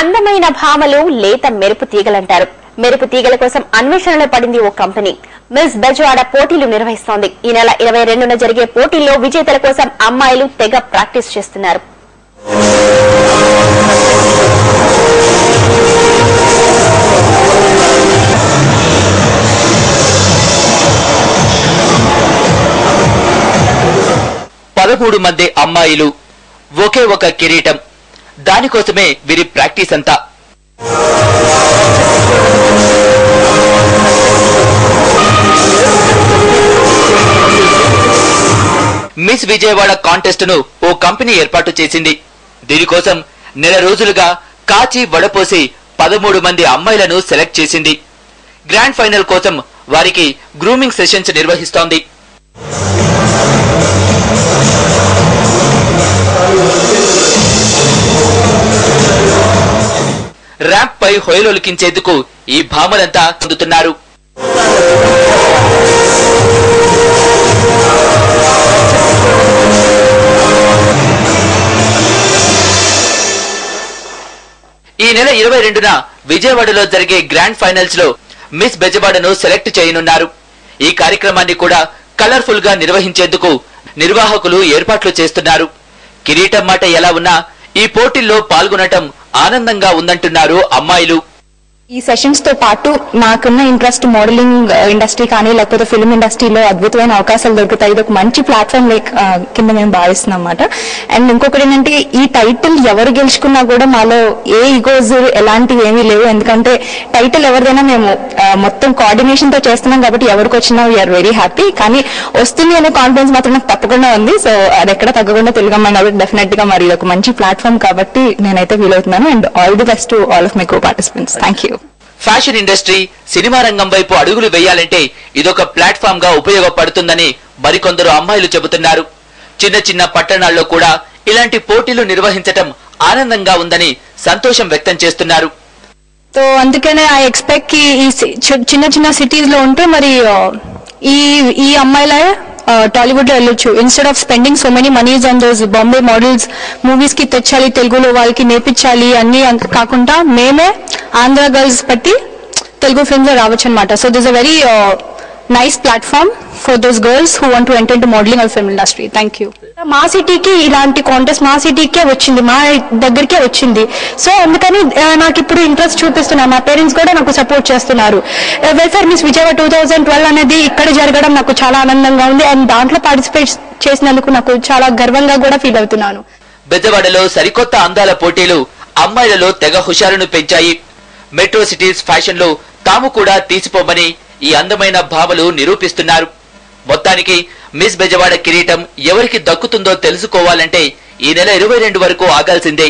అందమైన భామలు లేత మెరుపు తీగలంటారు. మెరుపు తీగల కోసం అన్వేషణలో పడింది ఓ కంపెనీ. మిస్ బెజవాడ పోటీలు నిర్వహిస్తోంది. ఈ నెల 22న జరిగే పోటీల్లో విజేతల కోసం అమ్మాయిలు తెగ ప్రాక్టీస్ చేస్తున్నారు. పదమూడు మంది అమ్మాయిలు, ఒకే ఒక కిరీటం. దానికోసమే వీరి ప్రాక్టీస్ అంతా. మిస్ విజయవాడ కాంటెస్ట్ ను ఓ కంపెనీ ఏర్పాటు చేసింది. దీనికోసం నెల రోజులుగా కాచి వడపోసి 13 మంది అమ్మాయిలను సెలెక్ట్ చేసింది. గ్రాండ్ ఫైనల్ కోసం వారికి గ్రూమింగ్ సెషన్స్ నిర్వహిస్తోంది. ర్యాంప్ పై హొయలొలికించేందుకు ఈ భామలంతా అందుతున్నారు. ఈ నెల 22న విజయవాడలో జరిగే గ్రాండ్ ఫైనల్స్ లో మిస్ బెజవాడను సెలెక్ట్ చేయనున్నారు. ఈ కార్యక్రమాన్ని కూడా కలర్ఫుల్ గా నిర్వహించేందుకు నిర్వాహకులు ఏర్పాట్లు చేస్తున్నారు. కిరీటం మాట ఎలా ఉన్నా ఈ పోటీల్లో పాల్గొనటం ఆనందంగా ఉందంటున్నారు అమ్మాయిలు. ఈ సెషన్స్ తో పాటు నాకున్న ఇంట్రెస్ట్ మోడలింగ్ ఇండస్ట్రీ కానీ లేకపోతే ఫిల్మ్ ఇండస్ట్రీలో అద్భుతమైన అవకాశాలు దొరుకుతాయి. ఇది ఒక మంచి ప్లాట్ఫామ్ కింద మేము భావిస్తున్నాం అన్నమాట. అండ్ ఇంకొకటి ఏంటంటే ఈ టైటిల్ ఎవరు గెలుచుకున్నా కూడా మాలో ఏ ఈగోస్ ఎలాంటివి ఏమీ లేవు. ఎందుకంటే టైటిల్ ఎవరిదైనా మేము మొత్తం కోఆర్డినేషన్ తో చేస్తున్నాం కాబట్టి ఎవరికి వచ్చినా వీఆర్ వెరీ హ్యాపీ. కానీ వస్తుంది అనే కాన్ఫిడెన్స్ మాత్రం నాకు తప్పకుండా ఉంది. సో అది ఎక్కడ తగ్గకుండా తెలుగమ్మ డెఫినెట్ గా మరి ఒక మంచి ప్లాట్ఫామ్ కాబట్టి నేనైతే ఫీల్ అవుతున్నాను. And all the best to all of my co participants. Thank you. Fashion industry, cinema రంగం వైపు అడుగులు వేయాలంటే ఇదొక ప్లాట్ఫామ్ గా ఉపయోగపడుతుందని మరికొందరు అమ్మాయిలు చెబుతున్నారు. చిన్న చిన్న పట్టణాల్లో కూడా ఇలాంటి పోటీలు నిర్వహించటం ఆనందంగా ఉందని సంతోషం వ్యక్తం చేస్తున్నారు. సో అందుకనే ఐ ఎక్స్పెక్ట్ కి ఈ చిన్న చిన్న సిటీస్ లో ఉంటే మరి ఈ అమ్మాయిలే టాలీవుడ్ లో వెళ్ళొచ్చు. Instead of spending so many monies on those Bombay models movies కి తెచ్చాలి, తెలుగులో వాళ్ళకి నేర్పించాలి అన్ని కాకుండా మేమే ఆంధ్ర గర్ల్స్ బట్టి తెలుగు ఫిల్మ్స్ లో రావచ్చు అనమాట. So this a very nice platform for those girls who want to enter into modelling or film industry. Thank you. మా సిటీకి ఇలాంటి కాంటెస్ట్ మా సిటీకే వచ్చింది, మా దగ్గరికే వచ్చింది. సో అందుకని నాకు ఇప్పుడు ఇంట్రెస్ట్ చూపిస్తున్నారు. మా పేరెంట్స్ కూడా నాకు సపోర్ట్ చేస్తున్నారు. వెల్ఫేర్ మిస్ విజయవాడ 2012 అనేది ఇక్కడ జరగడం నాకు చాలా ఆనందంగా ఉంది. అండ్ దాంట్లో పార్టిసిపేట్ చేసినందుకు నాకు చాలా గర్వంగా కూడా ఫీల్ అవుతున్నాను. బెజవాడలో సరికొత్త అందాల పోటీలు అమ్మాయిలలో తెగ హుషారును పెంచాయి. మెట్రో సిటీస్ ఫ్యాషన్ లో తాము కూడా తీసిపోమని ఈ అందమైన భామలు నిరూపిస్తున్నారు. మొత్తానికి మిస్ బెజవాడ కిరీటం ఎవరికి దక్కుతుందో తెలుసుకోవాలంటే ఈ నెల 22 వరకు ఆగాల్సిందే.